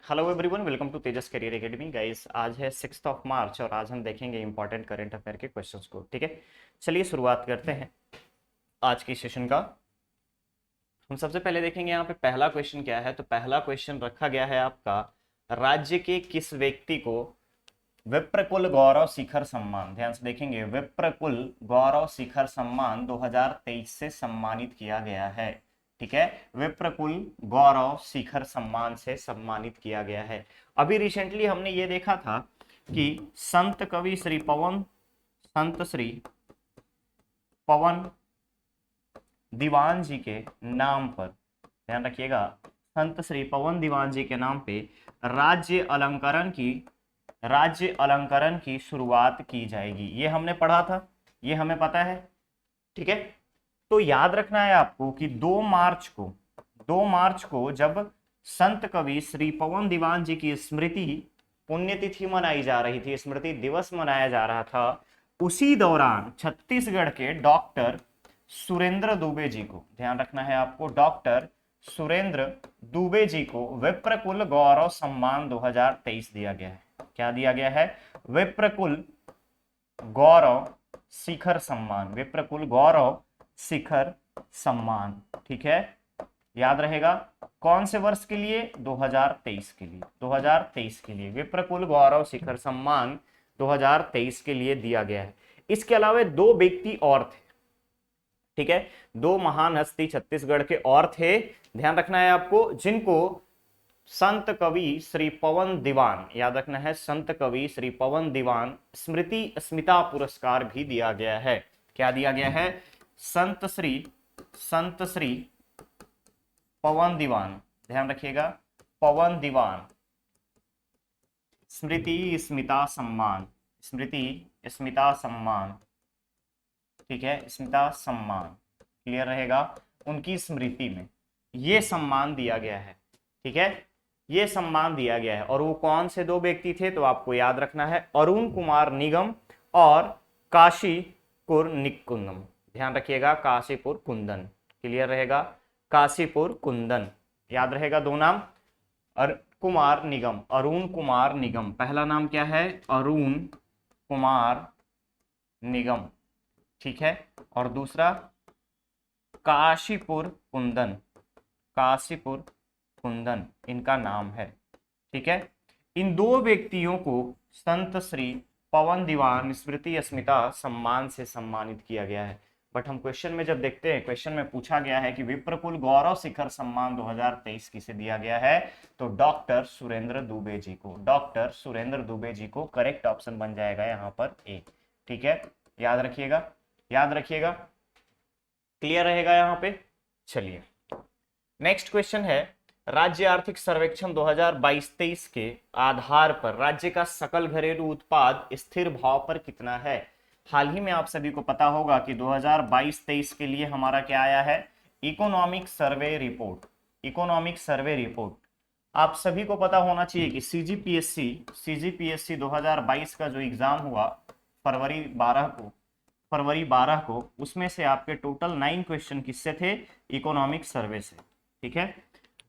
Hello everyone, welcome to Tejas career academy. Guys, आज है 6 March और आज हम देखेंगे इंपॉर्टेंट करंट अफेयर के क्वेश्चंस को। ठीक है, चलिए शुरुआत करते हैं आज की सेशन का। हम सबसे पहले देखेंगे यहाँ पे पहला क्वेश्चन क्या है। तो पहला क्वेश्चन रखा गया है आपका, राज्य के किस व्यक्ति को विप्रकुल गौरव शिखर सम्मान, ध्यान से देखेंगे, विप्रकुल गौरव शिखर सम्मान 2023 से सम्मानित किया गया है। ठीक है, विप्रकुल गौरव शिखर सम्मान से सम्मानित किया गया है। अभी रिसेंटली हमने ये देखा था कि संत कवि श्री पवन, संत श्री पवन दीवान जी के नाम पर, ध्यान रखिएगा, संत श्री पवन दीवान जी के नाम पे राज्य अलंकरण की शुरुआत की जाएगी। ये हमने पढ़ा था, ये हमें पता है। ठीक है, तो याद रखना है आपको कि 2 मार्च को जब संत कवि श्री पवन दीवान जी की स्मृति पुण्यतिथि मनाई जा रही थी, स्मृति दिवस मनाया जा रहा था, उसी दौरान छत्तीसगढ़ के डॉक्टर सुरेंद्र दुबे जी को, ध्यान रखना है आपको, डॉक्टर सुरेंद्र दुबे जी को विप्रकुल गौरव सम्मान 2023 दिया गया है। क्या दिया गया है? विप्रकुल गौरव शिखर सम्मान, विप्रकुल गौरव शिखर सम्मान। ठीक है, याद रहेगा कौन से वर्ष के लिए? 2023 के लिए, 2023 के लिए विप्रकुल गौरव शिखर सम्मान 2023 के लिए दिया गया है। इसके अलावा 2 व्यक्ति और थे। ठीक है, 2 महान हस्ती छत्तीसगढ़ के और थे, ध्यान रखना है आपको, जिनको संत कवि श्री पवन दीवान, याद रखना है, संत कवि श्री पवन दीवान स्मृति अस्मिता पुरस्कार भी दिया गया है। क्या दिया गया है? संत श्री पवन दीवान, ध्यान रखिएगा, पवन दीवान स्मृति स्मिता सम्मान, स्मृति स्मिता सम्मान। ठीक है, स्मिता सम्मान, क्लियर रहेगा, उनकी स्मृति में ये सम्मान दिया गया है। ठीक है, ये सम्मान दिया गया है। और वो कौन से 2 व्यक्ति थे? तो आपको याद रखना है, अरुण कुमार निगम और काशीपुर निकुंदम। ध्यान रखिएगा, काशीपुर कुंदन, क्लियर रहेगा, काशीपुर कुंदन, याद रहेगा 2 नाम। कुमार निगम, अरुण कुमार निगम, पहला नाम क्या है? अरुण कुमार निगम। ठीक है, और दूसरा काशीपुर कुंदन, काशीपुर कुंदन इनका नाम है। ठीक है, इन 2 व्यक्तियों को संत श्री पवन दीवान स्मृति अस्मिता सम्मान से सम्मानित किया गया है। बट हम क्वेश्चन में जब देखते हैं, क्वेश्चन में पूछा गया है कि विप्रकुल गौरव शिखर सम्मान 2023 किसे दिया गया है, तो डॉक्टर सुरेंद्र दुबे जी को, डॉक्टर सुरेंद्र दुबे जी को करेक्ट ऑप्शन बन जाएगा यहाँ पर ए। ठीक है, याद रखिएगा, याद रखिएगा, क्लियर रहेगा यहाँ पे। चलिए नेक्स्ट क्वेश्चन है, राज्य आर्थिक सर्वेक्षण 2022-23 के आधार पर राज्य का सकल घरेलू उत्पाद स्थिर भाव पर कितना है? हाल ही में आप सभी को पता होगा कि 2022-23 के लिए हमारा क्या आया है? Economic survey report, economic survey report. आप सभी को पता होना चाहिए कि सीजीपीएससी 2022 का जो एग्जाम हुआ फरवरी 12 को, उसमें से आपके टोटल 9 क्वेश्चन किससे थे? इकोनॉमिक सर्वे से। ठीक है,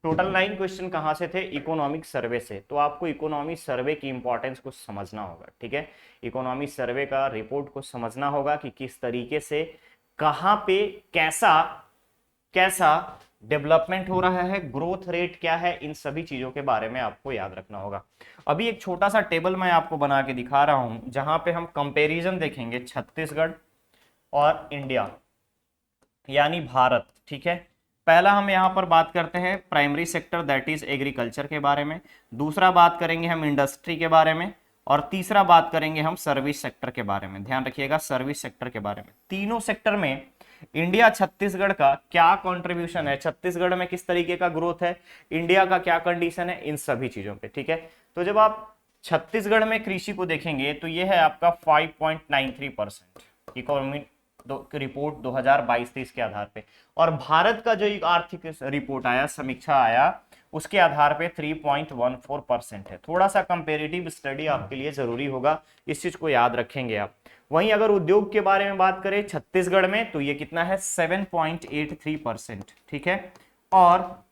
टोटल 9 क्वेश्चन कहां से थे? इकोनॉमिक सर्वे से। तो आपको इकोनॉमिक सर्वे की इंपॉर्टेंस को समझना होगा। ठीक है, इकोनॉमिक सर्वे का रिपोर्ट को समझना होगा कि किस तरीके से, कहां पे, कैसा कैसा डेवलपमेंट हो रहा है, ग्रोथ रेट क्या है, इन सभी चीजों के बारे में आपको याद रखना होगा। अभी एक छोटा सा टेबल मैं आपको बना के दिखा रहा हूं, जहां पे हम कंपैरिजन देखेंगे छत्तीसगढ़ और इंडिया, यानी भारत। ठीक है, पहला हम यहाँ पर बात करते हैं primary sector, that is agriculture के बारे में, दूसरा बात करेंगे हम इंडस्ट्री के बारे में, और तीसरा बात करेंगे हम सर्विस सेक्टर के बारे में। ध्यान रखिएगा, सर्विस सेक्टर के बारे में। तीनों सेक्टर में इंडिया छत्तीसगढ़ का क्या कंट्रीब्यूशन है, छत्तीसगढ़ में किस तरीके का ग्रोथ है, इंडिया का क्या कंडीशन है, इन सभी चीजों पे। ठीक है, तो जब आप छत्तीसगढ़ में कृषि को देखेंगे तो ये है आपका 5.93% इकोनॉमी रिपोर्ट 2022-23 के आधार पे, और भारत का जो आर्थिक रिपोर्ट आया, समीक्षा आया, उसके आधार पे 3.14% है। थोड़ा सा कंपेरेटिव स्टडी आपके लिए जरूरी होगा, इस चीज को याद रखेंगे आप। वहीं अगर उद्योग के बारे में बात करें छत्तीसगढ़ में, तो ये कितना है? 7.83%। ठीक है, और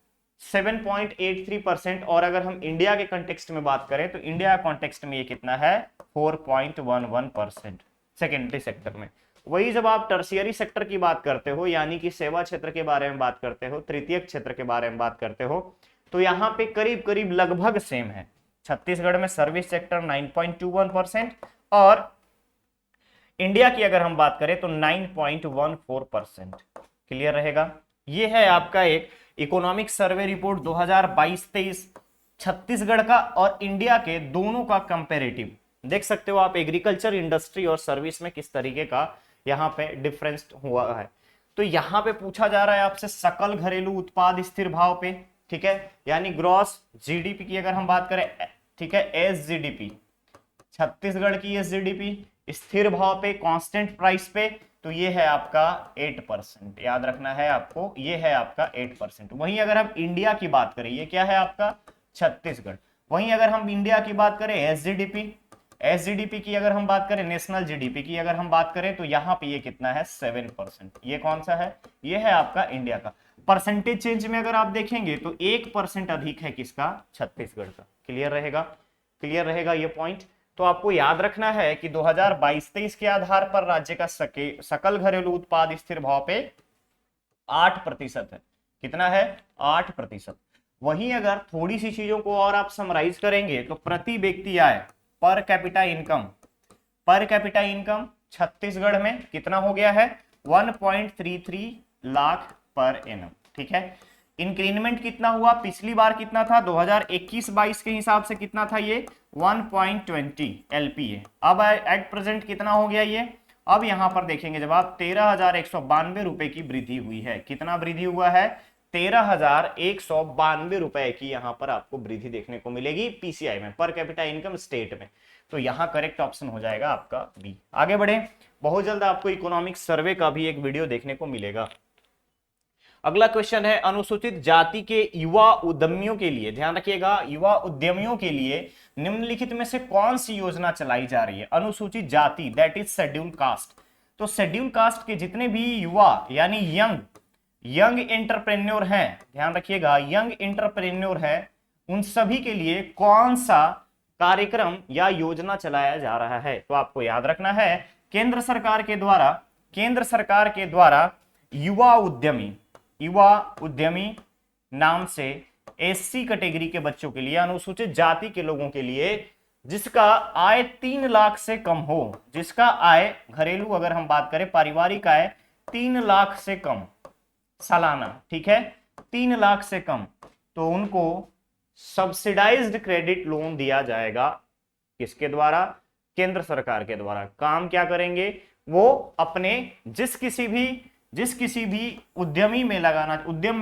7.83%। और अगर हम इंडिया के कॉन्टेक्स्ट में बात करें तो इंडिया कॉन्टेक्स्ट में ये कितना है, 4.11% सेकेंडरी सेक्टर में। वही जब आप टर्शियरी सेक्टर की बात करते हो, यानी कि सेवा क्षेत्र के बारे में बात करते हो, तृतीयक क्षेत्र के बारे में बात करते हो, तो यहाँ पे करीब करीब लगभग सेम है। छत्तीसगढ़ में सर्विस सेक्टर 9.21% और इंडिया की अगर हम बात करें तो 9.14%। क्लियर रहेगा। ये है आपका एक इकोनॉमिक सर्वे रिपोर्ट 2022-23 छत्तीसगढ़ का और इंडिया के दोनों का कंपैरेटिव। देख सकते हो आप एग्रीकल्चर, इंडस्ट्री और सर्विस में किस तरीके का यहाँ पे डिफरेंस हुआ है। तो यहाँ पे पूछा जा रहा है आपसे सकल घरेलू उत्पाद स्थिर भाव पे, ठीक है, यानी ग्रॉस जीडीपी की अगर हम बात करें, ठीक है, एसजीडीपी, छत्तीसगढ़ की एसजीडीपी स्थिर भाव पे, कांस्टेंट प्राइस पे, तो ये है आपका 8%। याद रखना है आपको, ये है आपका 8%। वहीं अगर हम इंडिया की बात करें, ये क्या है आपका छत्तीसगढ़। वहीं अगर हम इंडिया की बात करें एसजीडीपी की अगर हम बात करें, नेशनल जीडीपी की अगर हम बात करें, तो यहाँ पे ये कितना है 7%। ये कौन सा है, ये है आपका इंडिया का। परसेंटेज चेंज में अगर आप देखेंगे तो 1% अधिक है किसका, छत्तीसगढ़ का। क्लियर रहेगा ये पॉइंट। तो आपको याद रखना है कि 2022-23 के आधार पर राज्य का सकल घरेलू उत्पाद स्थिर भाव पे 8% है। कितना है, 8%। वहीं अगर थोड़ी सी चीजों को और आप समराइज करेंगे तो प्रति व्यक्ति आय, पर कैपिटा इनकम छत्तीसगढ़ में कितना हो गया है, 1.33 लाख पर एनम। ठीक है, इंक्रीमेंट कितना हुआ, पिछली बार कितना था 2021-22 के हिसाब से कितना था ये 1.20 एलपीए। अब एट प्रेजेंट कितना हो गया ये, अब यहां पर देखेंगे जब आप 13,192 रुपए की वृद्धि हुई है। कितना वृद्धि हुआ है, 13,192 रुपए की यहां पर आपको वृद्धि देखने को मिलेगी पीसीआई में, पर कैपिटा इनकम स्टेट में। तो यहां करेक्ट ऑप्शन हो जाएगा आपका बी। आगे बढ़े, बहुत जल्द आपको इकोनॉमिक सर्वे का भी एक वीडियो देखने को मिलेगा। अगला क्वेश्चन है, अनुसूचित जाति के युवा उद्यमियों के लिए, ध्यान रखिएगा, युवा उद्यमियों के लिए निम्नलिखित में से कौन सी योजना चलाई जा रही है। अनुसूचित जाति दैट इज शेड्यूल कास्ट। तो शेड्यूल कास्ट के जितने भी युवा यानी यंग एंटरप्रेन्योर हैं, ध्यान रखिएगा, यंग एंटरप्रेन्योर है, उन सभी के लिए कौन सा कार्यक्रम या योजना चलाया जा रहा है। तो आपको याद रखना है, केंद्र सरकार के द्वारा युवा उद्यमी नाम से एससी कैटेगरी के बच्चों के लिए, अनुसूचित जाति के लोगों के लिए जिसका आय 3 लाख से कम हो, जिसका आय घरेलू अगर हम बात करें पारिवारिक आय 3 लाख से कम सालाना, ठीक है, 3 लाख से कम, तो उनको सब्सिडाइज्ड क्रेडिट लोन दिया जाएगा। किसके द्वारा, केंद्र सरकार के द्वारा। काम क्या करेंगे वो, अपने जिस किसी भी उद्यम में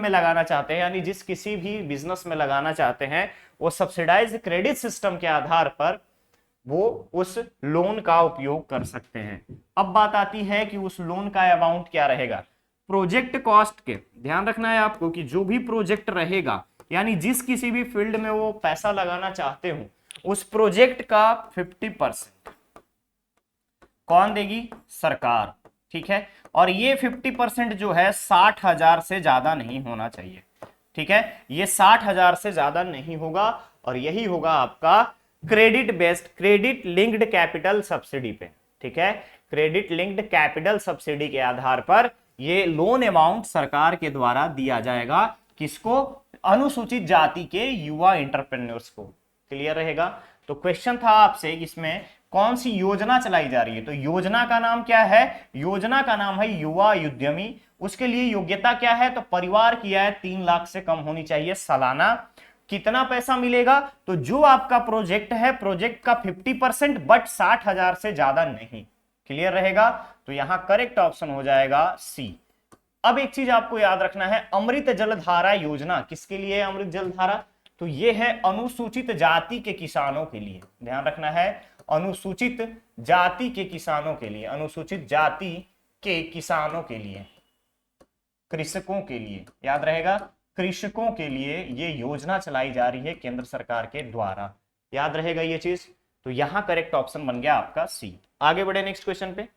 लगाना चाहते हैं, यानी जिस किसी भी बिजनेस में लगाना चाहते हैं, वो सब्सिडाइज्ड क्रेडिट सिस्टम के आधार पर वो उस लोन का उपयोग कर सकते हैं। अब बात आती है कि उस लोन का अमाउंट क्या रहेगा। प्रोजेक्ट कॉस्ट के, ध्यान रखना है आपको कि जो भी प्रोजेक्ट रहेगा, यानी जिस किसी भी फील्ड में वो पैसा लगाना चाहते हो, उस प्रोजेक्ट का 50% कौन देगी, सरकार। ठीक है, और ये 50% जो है 60,000 से ज्यादा नहीं होना चाहिए। ठीक है, ये 60,000 से ज्यादा नहीं होगा, और यही होगा आपका क्रेडिट लिंक्ड कैपिटल सब्सिडी पे। ठीक है, क्रेडिट लिंक्ड कैपिटल सब्सिडी के आधार पर ये लोन अमाउंट सरकार के द्वारा दिया जाएगा। किसको, अनुसूचित जाति के युवा एंटरप्रेन्योर्स को। क्लियर रहेगा। तो क्वेश्चन था आपसे इसमें कौन सी योजना चलाई जा रही है, तो योजना का नाम क्या है, योजना का नाम है युवा उद्यमी। उसके लिए योग्यता क्या है, तो परिवार की आय 3 लाख से कम होनी चाहिए सालाना। कितना पैसा मिलेगा, तो जो आपका प्रोजेक्ट है, प्रोजेक्ट का 50%, बट 60,000 से ज्यादा नहीं। क्लियर रहेगा। तो यहां करेक्ट ऑप्शन हो जाएगा सी। अब एक चीज आपको याद रखना है, अमृत जलधारा योजना किसके लिए है, अमृत जलधारा, तो ये है अनुसूचित जाति के किसानों के लिए। ध्यान रखना है, अनुसूचित जाति के किसानों के लिए, अनुसूचित जाति के किसानों के लिए, कृषकों के लिए, याद रहेगा, कृषकों के लिए ये योजना चलाई जा रही है केंद्र सरकार के द्वारा। याद रहेगा ये चीज। तो यहां करेक्ट ऑप्शन बन गया आपका सी। आगे बढ़े नेक्स्ट क्वेश्चन पे।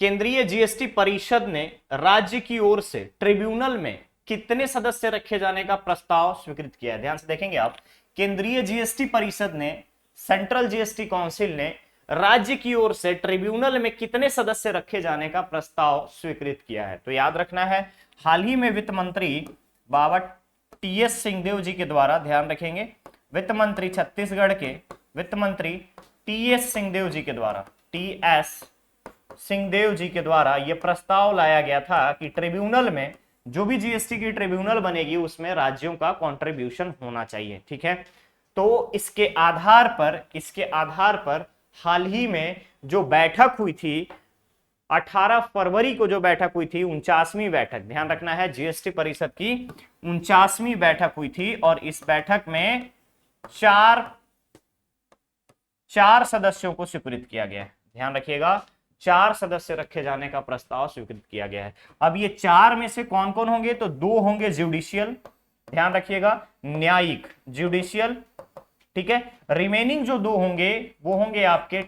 केंद्रीय जीएसटी परिषद ने राज्य की ओर से ट्रिब्यूनल में कितने सदस्य रखे जाने का प्रस्ताव स्वीकृत किया है? ध्यान से देखेंगे आप, केंद्रीय जीएसटी परिषद ने, सेंट्रल जीएसटी काउंसिल ने राज्य की ओर से ट्रिब्यूनल में कितने सदस्य रखे जाने का प्रस्ताव स्वीकृत किया है? तो याद रखना है, हाल ही में वित्त मंत्री बाबा टीएस सिंहदेव जी के द्वारा, ध्यान रखेंगे, वित्त मंत्री छत्तीसगढ़ के वित्त मंत्री टीएस सिंहदेव जी के द्वारा, टीएस सिंहदेव जी के द्वारा यह प्रस्ताव लाया गया था कि ट्रिब्यूनल में, जो भी जीएसटी की ट्रिब्यूनल बनेगी उसमें राज्यों का कंट्रीब्यूशन होना चाहिए। ठीक है, तो इसके आधार पर हाल ही में जो बैठक हुई थी, 18 फरवरी को जो बैठक हुई थी, 49वीं बैठक, ध्यान रखना है, जीएसटी परिषद की 49वीं बैठक हुई थी और इस बैठक में चार सदस्यों को स्वीकृत किया गया है। ध्यान रखिएगा, 4 सदस्य रखे जाने का प्रस्ताव स्वीकृत किया गया है। अब ये 4 में से कौन कौन होंगे? तो 2 होंगे जुडिशियल, ध्यान रखिएगा, न्यायिक, जुडिशियल, ठीक है। रिमेनिंग जो 2 होंगे वो होंगे आपके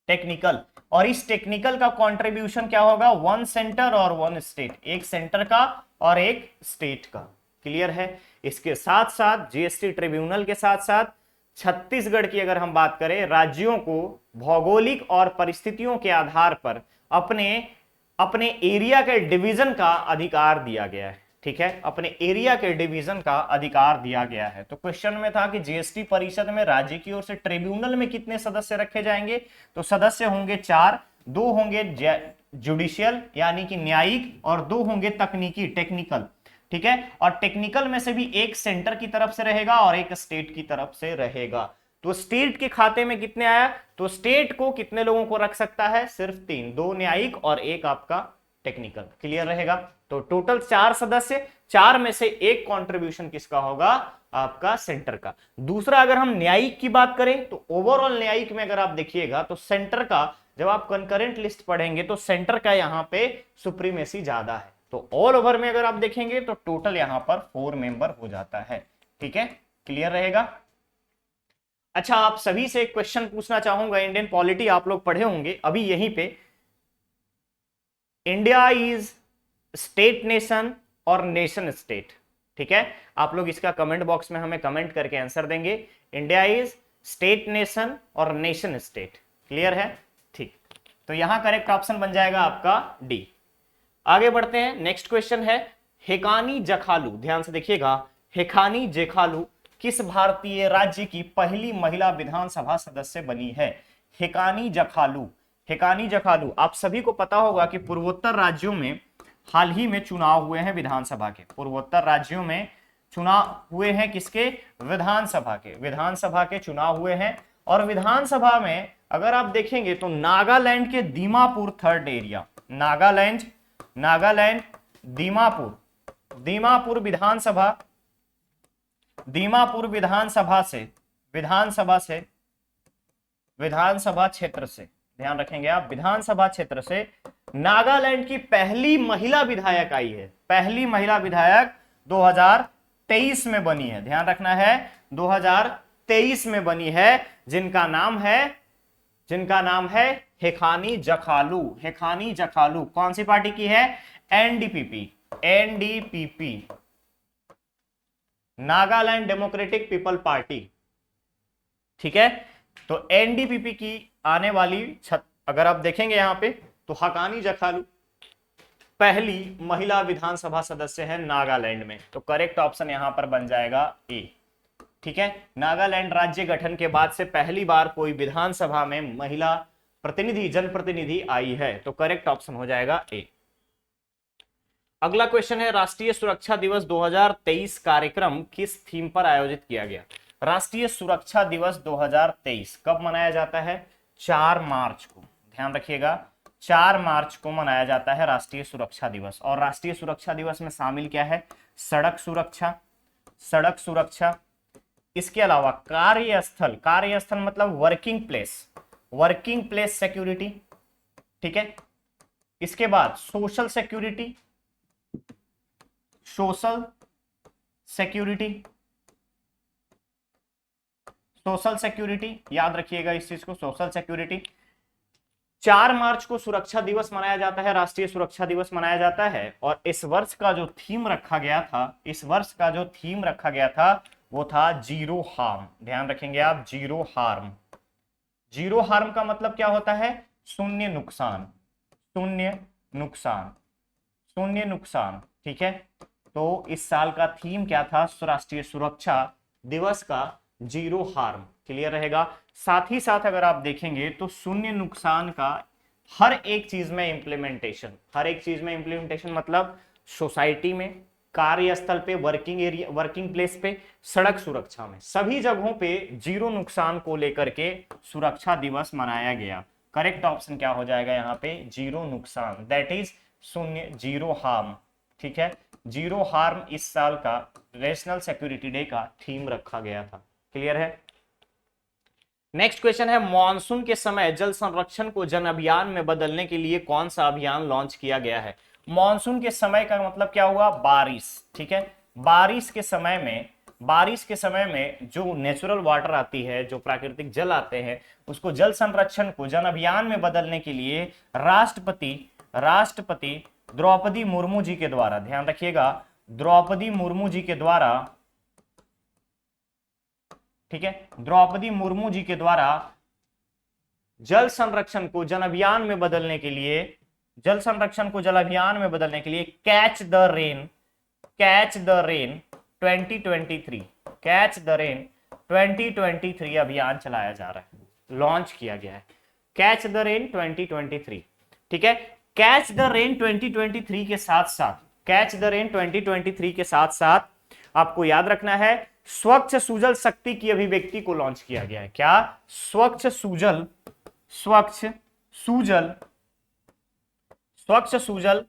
टेक्निकल। और इस टेक्निकल का कंट्रीब्यूशन क्या होगा? 1 सेंटर और 1 स्टेट, एक सेंटर का और एक स्टेट का। क्लियर है? इसके साथ साथ जीएसटी ट्रिब्यूनल के साथ साथ छत्तीसगढ़ की अगर हम बात करें, राज्यों को भौगोलिक और परिस्थितियों के आधार पर अपने एरिया के डिवीजन का अधिकार दिया गया है। ठीक है, अपने एरिया के डिवीजन का अधिकार दिया गया है। तो क्वेश्चन में था कि जीएसटी परिषद में राज्य की ओर से ट्रिब्यूनल में कितने सदस्य रखे जाएंगे? तो सदस्य होंगे 4, 2 होंगे जुडिशियल यानी कि न्यायिक और 2 होंगे तकनीकी, टेक्निकल। ठीक है, और टेक्निकल में से भी एक सेंटर की तरफ से रहेगा और एक स्टेट की तरफ से रहेगा। तो स्टेट के खाते में कितने आया? तो स्टेट को कितने लोगों को रख सकता है? सिर्फ 3, 2 न्यायिक और 1 आपका टेक्निकल। क्लियर रहेगा? तो टोटल 4 सदस्य, 4 में से 1 कंट्रीब्यूशन किसका होगा? आपका सेंटर का। दूसरा, अगर हम न्यायिक की बात करें तो ओवरऑल न्यायिक में अगर आप देखिएगा तो सेंटर का, जब आप कंकरेंट लिस्ट पढ़ेंगे तो सेंटर का यहां पे सुप्रीमेसी ज्यादा है। तो ऑल ओवर में अगर आप देखेंगे तो टोटल यहां पर 4 मेंबर हो जाता है। ठीक है, क्लियर रहेगा? अच्छा, आप सभी से एक क्वेश्चन पूछना चाहूंगा। इंडियन पॉलिटी आप लोग पढ़े होंगे अभी यहीं पे, इंडिया इज स्टेट नेशन और नेशन स्टेट। ठीक है, आप लोग इसका कमेंट बॉक्स में हमें कमेंट करके आंसर देंगे। इंडिया इज स्टेट नेशन और नेशन स्टेट। क्लियर है? ठीक, तो यहां करेक्ट ऑप्शन बन जाएगा आपका डी। आगे बढ़ते हैं, नेक्स्ट क्वेश्चन है हेकानी जखालू। ध्यान से देखिएगा, हेकानी जेखालू किस भारतीय राज्य की पहली महिला विधानसभा सदस्य बनी है? हेकानी जखालू। हेकानी जखालू, आप सभी को पता होगा कि पूर्वोत्तर राज्यों में हाल ही में चुनाव हुए हैं विधानसभा के। पूर्वोत्तर राज्यों में चुनाव हुए हैं किसके? विधानसभा के। विधानसभा के चुनाव हुए हैं और विधानसभा में अगर आप देखेंगे तो नागालैंड के दीमापुर थर्ड एरिया, नागालैंड दीमापुर विधानसभा क्षेत्र से, ध्यान रखेंगे आप, विधानसभा क्षेत्र से नागालैंड की पहली महिला विधायक आई है। पहली महिला विधायक 2023 में बनी है। ध्यान रखना है, 2023 में बनी है, जिनका नाम है हेकानी जखालू। हेकानी जखालू कौन सी पार्टी की है? NDPP, Nagaland democratic people party. ठीक है, तो एनडीपीपी की आने वाली अगर आप देखेंगे यहां पे तो हेकानी जखालू पहली महिला विधानसभा सदस्य है नागालैंड में। तो करेक्ट ऑप्शन यहां पर बन जाएगा ए। ठीक है, नागालैंड राज्य गठन के बाद से पहली बार कोई विधानसभा में महिला जनप्रतिनिधि आई है। तो करेक्ट ऑप्शन हो जाएगा ए। अगला क्वेश्चन है राष्ट्रीय सुरक्षा दिवस 2023 कार्यक्रम किस थीम पर आयोजित किया गया? राष्ट्रीय सुरक्षा दिवस 2023 कब मनाया जाता है? 4 मार्च को। ध्यान रखिएगा, 4 मार्च को मनाया जाता है राष्ट्रीय सुरक्षा दिवस। और राष्ट्रीय सुरक्षा दिवस में शामिल क्या है? सड़क सुरक्षा, इसके अलावा कार्यस्थल मतलब वर्किंग प्लेस सिक्योरिटी। ठीक है, इसके बाद सोशल सिक्योरिटी, याद रखिएगा इस चीज को, सोशल सिक्योरिटी। 4 मार्च को सुरक्षा दिवस मनाया जाता है, राष्ट्रीय सुरक्षा दिवस मनाया जाता है। और इस वर्ष का जो थीम रखा गया था, इस वर्ष का जो थीम रखा गया था वो था जीरो हार्म। ध्यान रखेंगे आप, जीरो हार्म। जीरो हार्म का मतलब क्या होता है? शून्य नुकसान, शून्य नुकसान, शून्य नुकसान। ठीक है, तो इस साल का थीम क्या था राष्ट्रीय सुरक्षा दिवस का? Zero harm. क्लियर रहेगा। साथ ही साथ अगर आप देखेंगे तो शून्य नुकसान का हर एक चीज में इंप्लीमेंटेशन, हर एक चीज में इंप्लीमेंटेशन मतलब सोसाइटी में, कार्यस्थल पे, वर्किंग एरिया, वर्किंग प्लेस पे, सड़क सुरक्षा में, सभी जगहों पे जीरो नुकसान को लेकर के सुरक्षा दिवस मनाया गया। करेक्ट ऑप्शन क्या हो जाएगा यहाँ पे? जीरो नुकसान, दैट इज शून्य, जीरो हार्म। ठीक है, जीरो हार्म इस साल का नेशनल सिक्योरिटी डे का थीम रखा गया था। क्लियर है। नेक्स्ट क्वेश्चन है, मॉनसून के समय जल संरक्षण को जन अभियान में बदलने के लिए कौन सा अभियान लॉन्च किया गया है? मॉनसून के समय का मतलब क्या हुआ? बारिश। ठीक है, बारिश के समय में, बारिश के समय में जो नेचुरल वाटर आती है, जो प्राकृतिक जल आते हैं, उसको जल संरक्षण को जन अभियान में बदलने के लिए राष्ट्रपति द्रौपदी मुर्मू जी के द्वारा, ध्यान रखिएगा, द्रौपदी मुर्मू जी के द्वारा, ठीक है, द्रौपदी मुर्मू जी के द्वारा जल संरक्षण को जन अभियान में बदलने के लिए, जल संरक्षण को जल अभियान में बदलने के लिए catch the rain, catch the rain 2023, catch the rain 2023 अभियान चलाया जा रहा है, लॉन्च किया गया है। Catch the rain 2023। ठीक है, कैच द रेन 2023 के साथ साथ, कैच द रेन 2023 के साथ साथ आपको याद रखना है स्वच्छ सुजल शक्ति की अभिव्यक्ति को लॉन्च किया गया है। क्या? स्वच्छ सुजल, स्वच्छ सुजल, स्वच्छ सुजल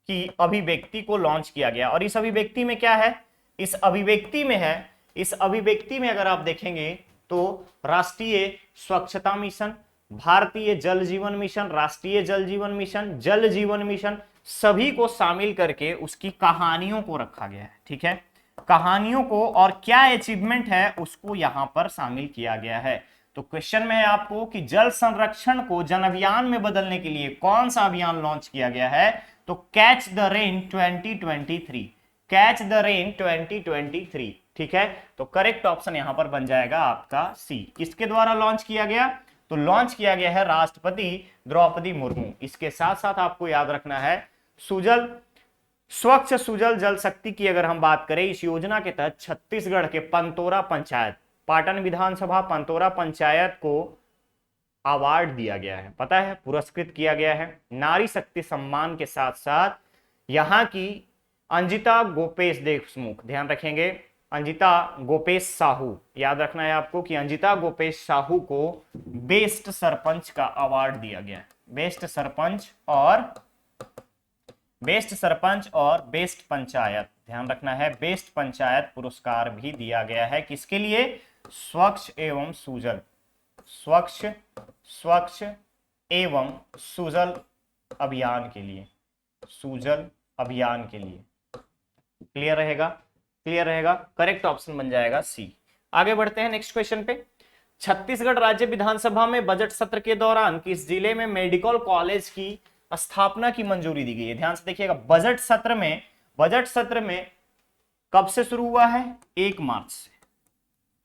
की अभिव्यक्ति को लॉन्च किया गया। और इस अभिव्यक्ति में क्या है? इस अभिव्यक्ति में है, इस अभिव्यक्ति में अगर आप देखेंगे तो राष्ट्रीय स्वच्छता मिशन, भारतीय जल जीवन मिशन, राष्ट्रीय जल जीवन मिशन, जल जीवन मिशन, सभी को शामिल करके उसकी कहानियों को रखा गया है। ठीक है, कहानियों को और क्या अचीवमेंट है उसको यहां पर शामिल किया गया है। तो क्वेश्चन में है आपको कि जल संरक्षण को जन अभियान में बदलने के लिए कौन सा अभियान लॉन्च किया गया है? तो catch the rain 2023, catch the rain 2023। ठीक है, तो करेक्ट ऑप्शन यहां पर बन जाएगा आपका सी। किसके द्वारा लॉन्च किया गया? तो लॉन्च किया गया है राष्ट्रपति द्रौपदी मुर्मू। इसके साथ साथ आपको याद रखना है सुजल, स्वच्छ सुजल जल शक्ति की अगर हम बात करें, इस योजना के तहत छत्तीसगढ़ के पंतोरा पंचायत, पाटन विधानसभा पंतोरा पंचायत को अवार्ड दिया गया है, पता है, पुरस्कृत किया गया है नारी शक्ति सम्मान के साथ साथ। यहां की अंजिता गोपेश देशमुख, ध्यान रखेंगे, अंजिता गोपेश साहू, याद रखना है आपको कि अंजिता गोपेश साहू को बेस्ट सरपंच का अवार्ड दिया गया है। बेस्ट सरपंच और बेस्ट सरपंच और बेस्ट पंचायत, ध्यान रखना है, बेस्ट पंचायत पुरस्कार भी दिया गया है। किसके लिए? स्वच्छ एवं सुजल, स्वच्छ एवं सुजल अभियान के लिए, सुजल अभियान के लिए। क्लियर रहेगा? क्लियर रहेगा। करेक्ट ऑप्शन बन जाएगा सी। आगे बढ़ते हैं नेक्स्ट क्वेश्चन पे। छत्तीसगढ़ राज्य विधानसभा में बजट सत्र के दौरान किस जिले में मेडिकल कॉलेज की स्थापना की मंजूरी दी गई है? ध्यान से देखिएगा, बजट सत्र में कब से शुरू हुआ है? 1 मार्च से।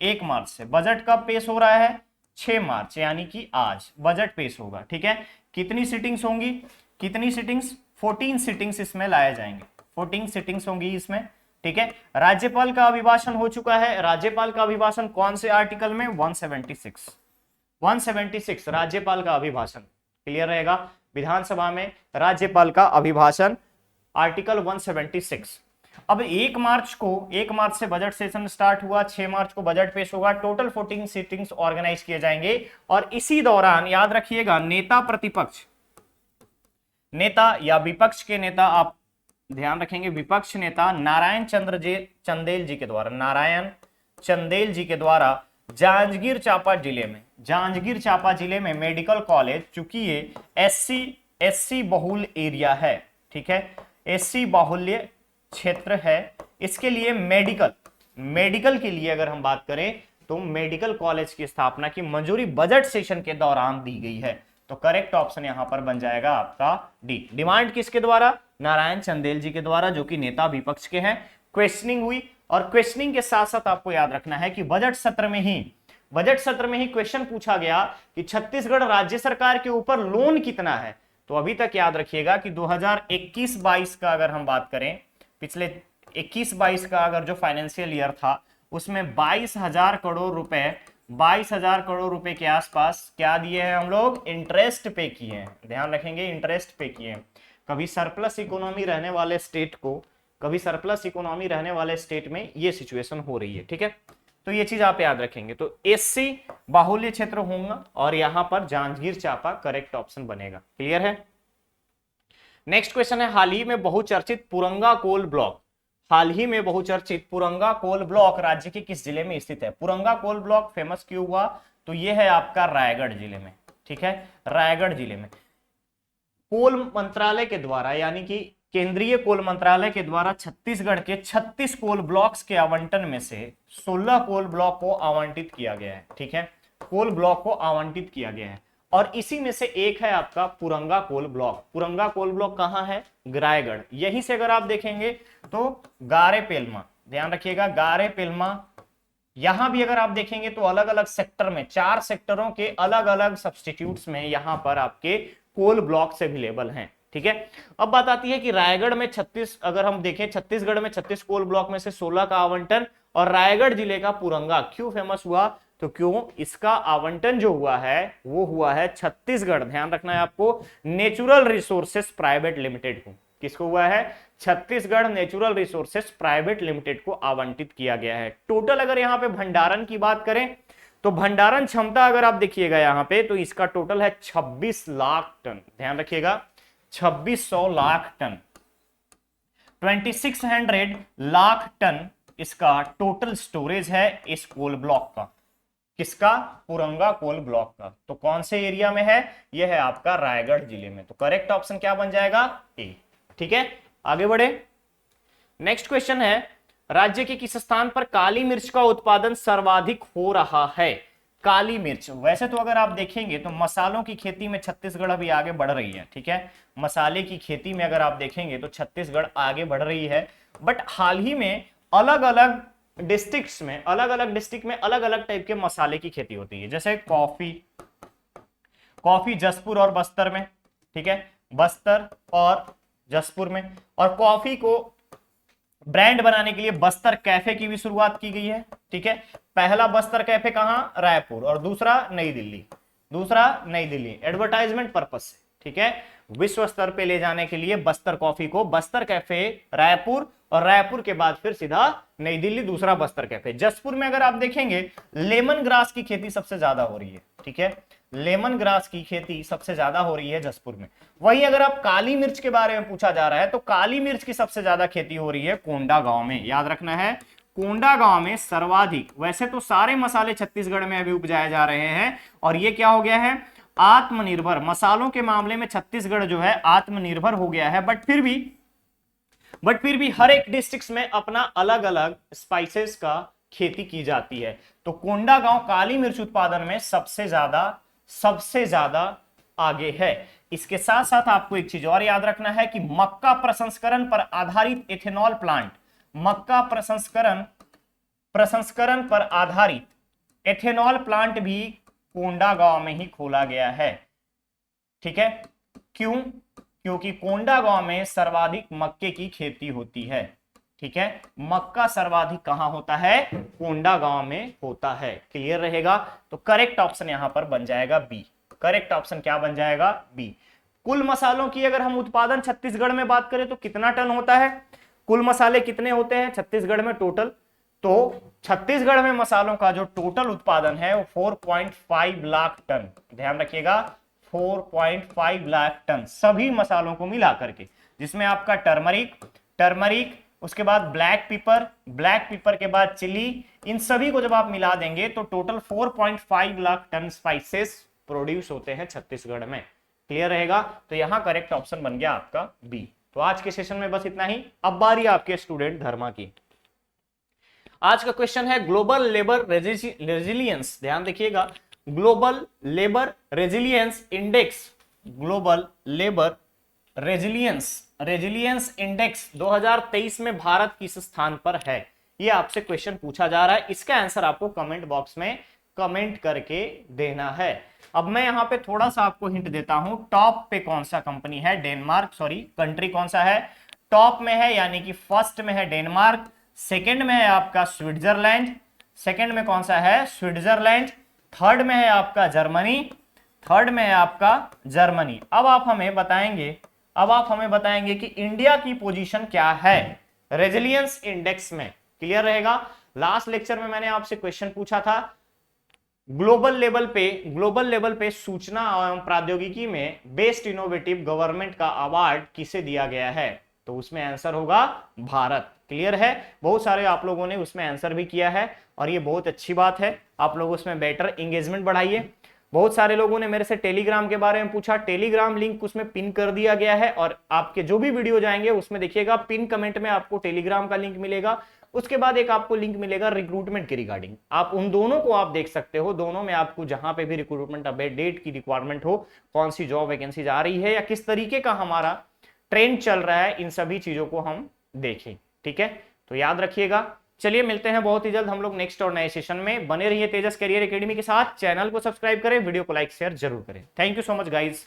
1 मार्च से बजट कब पेश हो रहा है? 6 मार्च, यानी कि आज बजट पेश होगा। ठीक है, कितनी सिटिंग्स होंगी? कितनी सिटिंग्स? 14 सिटिंग्स इसमें लाए जाएंगे, 14 सिटिंग्स होंगी इसमें। ठीक है, राज्यपाल का अभिभाषण हो चुका है। राज्यपाल का अभिभाषण कौन से आर्टिकल में? 176 राज्यपाल का अभिभाषण। क्लियर रहेगा। विधानसभा में राज्यपाल का अभिभाषण आर्टिकल 176। अब 1 मार्च से बजट सेशन स्टार्ट हुआ, 6 मार्च को बजट पेश होगा। टोटल 14 सिटिंग्स ऑर्गेनाइज किए जाएंगे और इसी दौरान याद रखिएगा नेता प्रतिपक्ष, नेता या विपक्ष के नेता, आप ध्यान रखेंगे, विपक्ष नेता नारायण चंदेल जी के द्वारा, नारायण चंदेल जी के द्वारा जांजगीर चांपा जिले में मेडिकल कॉलेज, चूंकि ये एससी बहुल एरिया है, ठीक है, एससी बाहुल्य क्षेत्र है, इसके लिए मेडिकल के लिए अगर हम बात करें तो मेडिकल कॉलेज की स्थापना की मंजूरी बजट सेशन के दौरान दी गई है। तो करेक्ट ऑप्शन यहां पर बन जाएगा आपका डी। डिमांड किसके द्वारा? नारायण चंदेल जी के द्वारा, जो कि नेता विपक्ष के हैं। क्वेश्चनिंग हुई, और क्वेश्चनिंग के साथ साथ आपको याद रखना है कि बजट सत्र में ही क्वेश्चन पूछा गया कि छत्तीसगढ़ राज्य सरकार के ऊपर लोन कितना है। तो अभी तक याद रखिएगा कि 2021-22 का अगर हम बात करें, पिछले 21-22 का अगर जो फाइनेंशियल ईयर था, उसमें 22,000 करोड़ रुपए के आसपास क्या दिए हैं हम लोग? इंटरेस्ट पे किए हैं। ध्यान रखेंगे, इंटरेस्ट पे किए हैं। कभी सरप्लस इकोनॉमी रहने वाले स्टेट में ये सिचुएशन हो रही है, ठीक है। तो ये चीज आप याद रखेंगे। तो एससी बाहुल्य क्षेत्र होगा और यहां पर जांजगीर चांपा करेक्ट ऑप्शन बनेगा। क्लियर है? नेक्स्ट क्वेश्चन है, हाल ही में बहुचर्चित पुरंगा कोल ब्लॉक राज्य के किस जिले में स्थित है? पुरंगा कोल ब्लॉक फेमस क्यों हुआ? तो ये है आपका रायगढ़ जिले में, ठीक है, रायगढ़ जिले में। कोल मंत्रालय के द्वारा, यानी कि केंद्रीय कोल मंत्रालय के द्वारा छत्तीसगढ़ के 36 कोल ब्लॉक्स के आवंटन में से 16 कोल ब्लॉक को आवंटित किया गया है, ठीक है, कोल ब्लॉक को आवंटित किया गया है। और इसी में से एक है आपका पुरंगा कोल ब्लॉक। पुरंगा कोल ब्लॉक कहां है? रायगढ़। यहीं से अगर आप देखेंगे तो गारेपेलमा, ध्यान रखिएगा, गारेपेलमा, यहां भी अगर आप देखेंगे तो अलग अलग सेक्टर में, 4 सेक्टरों के अलग अलग सब्स्टिट्यूट्स में यहां पर आपके कोल ब्लॉक्स अवेलेबल हैं, ठीक है। अब बात आती है कि रायगढ़ में 36, अगर हम देखें छत्तीसगढ़ में 36 कोल ब्लॉक में से 16 का आवंटन, और रायगढ़ जिले का पुरंगा क्यों फेमस हुआ? तो क्यों इसका आवंटन जो हुआ है वो हुआ है छत्तीसगढ़, ध्यान रखना है आपको, नेचुरल रिसोर्सेस प्राइवेट लिमिटेड को। किसको हुआ है? Chhattisgarh natural resources private limited को आवंटित किया गया है। टोटल अगर यहां पे भंडारण की बात करें तो भंडारण क्षमता अगर आप देखिएगा यहां पे, तो इसका टोटल है 26 लाख टन। ध्यान रखिएगा, 2600 लाख टन, 2600 लाख टन इसका टोटल स्टोरेज है इस कोल ब्लॉक का। किसका? पुरंगा कोल ब्लॉक का। तो कौन से एरिया में है? यह है आपका रायगढ़ जिले में। तो करेक्ट ऑप्शन क्या बन जाएगा? ए, ठीक है। आगे बढ़े, नेक्स्ट क्वेश्चन है, राज्य के किस स्थान पर काली मिर्च का उत्पादन सर्वाधिक हो रहा है? काली मिर्च, वैसे तो अगर आप देखेंगे तो मसालों की खेती में छत्तीसगढ़ अभी आगे बढ़ रही है, ठीक है, मसाले की खेती में अगर आप देखेंगे तो छत्तीसगढ़ आगे बढ़ रही है। बट हाल ही में अलग अलग डिस्ट्रिक्ट में अलग अलग टाइप के मसाले की खेती होती है। जैसे कॉफी जसपुर और बस्तर में, ठीक है, बस्तर और जसपुर में। और कॉफी को ब्रांड बनाने के लिए बस्तर कैफे की भी शुरुआत की गई है, ठीक है। पहला बस्तर कैफे कहां? रायपुर, और दूसरा नई दिल्ली, एडवर्टाइजमेंट पर्पस से, ठीक है, विश्व स्तर पे ले जाने के लिए बस्तर कॉफी को बस्तर कैफे रायपुर, और रायपुर के बाद फिर सीधा नई दिल्ली दूसरा बस्तर कैफे। जसपुर में अगर आप देखेंगे लेमन ग्रास की खेती सबसे ज्यादा हो रही है, ठीक है, लेमन ग्रास की खेती सबसे ज्यादा हो रही है जसपुर में। वही अगर आप काली मिर्च के बारे में पूछा जा रहा है तो काली मिर्च की सबसे ज्यादा खेती हो रही है कोंडागांव में। याद रखना है, कोंडागांव में सर्वाधिक। वैसे तो सारे मसाले छत्तीसगढ़ में अभी उपजाए जा रहे हैं, और ये क्या हो गया है? आत्मनिर्भर। मसालों के मामले में छत्तीसगढ़ जो है आत्मनिर्भर हो गया है। बट फिर भी हर एक डिस्ट्रिक्ट में अपना अलग अलग स्पाइसेस का खेती की जाती है। तो कोंडागांव काली मिर्च उत्पादन में सबसे ज्यादा आगे है। इसके साथ साथ आपको एक चीज और याद रखना है कि मक्का प्रसंस्करण पर आधारित एथेनॉल प्लांट, मक्का प्रसंस्करण पर आधारित एथेनॉल प्लांट भी कोंडागांव में ही खोला गया है, ठीक है। क्यों? क्योंकि कोंडागांव में सर्वाधिक मक्के की खेती होती है, ठीक है। मक्का सर्वाधिक कहां होता है? कोंडागांव में होता है। क्लियर रहेगा? तो करेक्ट ऑप्शन यहां पर बन जाएगा बी। करेक्ट ऑप्शन क्या बन जाएगा? बी। कुल मसालों की अगर हम उत्पादन छत्तीसगढ़ में बात करें तो कितना टन होता है? कुल मसाले कितने होते हैं छत्तीसगढ़ में टोटल? तो छत्तीसगढ़ में मसालों का जो टोटल उत्पादन है वो 4.5 लाख टन। ध्यान रखिएगा, 4.5 लाख टन सभी मसालों को मिला करके, जिसमें आपका टर्मरिक, उसके बाद ब्लैक पेपर के बाद चिली, इन सभी को जब आप मिला देंगे तो total 4.5 lakh ton spices produce होते हैं छत्तीसगढ़ में। क्लियर रहेगा? तो यहां करेक्ट ऑप्शन बन गया आपका बी। तो आज के सेशन में बस इतना ही। अब बारी आपके स्टूडेंट धर्मा की। आज का क्वेश्चन है ग्लोबल लेबर रेजिलियंस। ध्यान देखिएगा, global labour resilience index, global labour resilience index 2023 में भारत किस स्थान पर है? ये आपसे क्वेश्चन पूछा जा रहा है, इसका आंसर आपको कमेंट बॉक्स में कमेंट करके देना है। अब मैं यहां पे थोड़ा सा आपको हिंट देता हूं, टॉप पे कौन सा कंपनी है, डेनमार्क, सॉरी कंट्री कौन सा है, टॉप में है यानी कि फर्स्ट में है डेनमार्क, सेकंड में है आपका स्विट्जरलैंड, सेकंड में कौन सा है, स्विट्जरलैंड, थर्ड में है आपका जर्मनी, थर्ड में है आपका जर्मनी। अब आप हमें बताएंगे कि इंडिया की पोजीशन क्या है रेजिलियंस इंडेक्स में। क्लियर रहेगा? लास्ट लेक्चर में मैंने आपसे क्वेश्चन पूछा था, ग्लोबल लेवल पे सूचना एवं प्रौद्योगिकी में बेस्ट इनोवेटिव गवर्नमेंट का अवार्ड किसे दिया गया है? तो उसमें आंसर होगा भारत। क्लियर है? बहुत सारे आप लोगों ने उसमें आंसर भी किया है और ये बहुत अच्छी बात है, आप लोग उसमें बेटर एंगेजमेंट बढ़ाइए। बहुत सारे लोगों ने मेरे से टेलीग्राम के बारे में पूछा, टेलीग्राम लिंक उसमें पिन कर दिया गया है और आपके जो भी वीडियो जाएंगे उसमें देखिएगा पिन कमेंट में आपको टेलीग्राम का लिंक मिलेगा, उसके बाद एक आपको लिंक मिलेगा रिक्रूटमेंट के रिगार्डिंग, आप उन दोनों को आप देख सकते हो। दोनों में आपको जहां पे भी रिक्रूटमेंट अपडेट की रिक्वायरमेंट हो, कौन सी जॉब वैकेंसी आ रही है या किस तरीके का हमारा ट्रेंड चल रहा है, इन सभी चीजों को हम देखें। ठीक है, तो याद रखिएगा। चलिए मिलते हैं बहुत ही जल्द हम लोग नेक्स्ट और नए सेशन में। बने रहिए तेजस करियर एकेडमी के साथ, चैनल को सब्सक्राइब करें, वीडियो को लाइक शेयर जरूर करें। Thank you so much guys.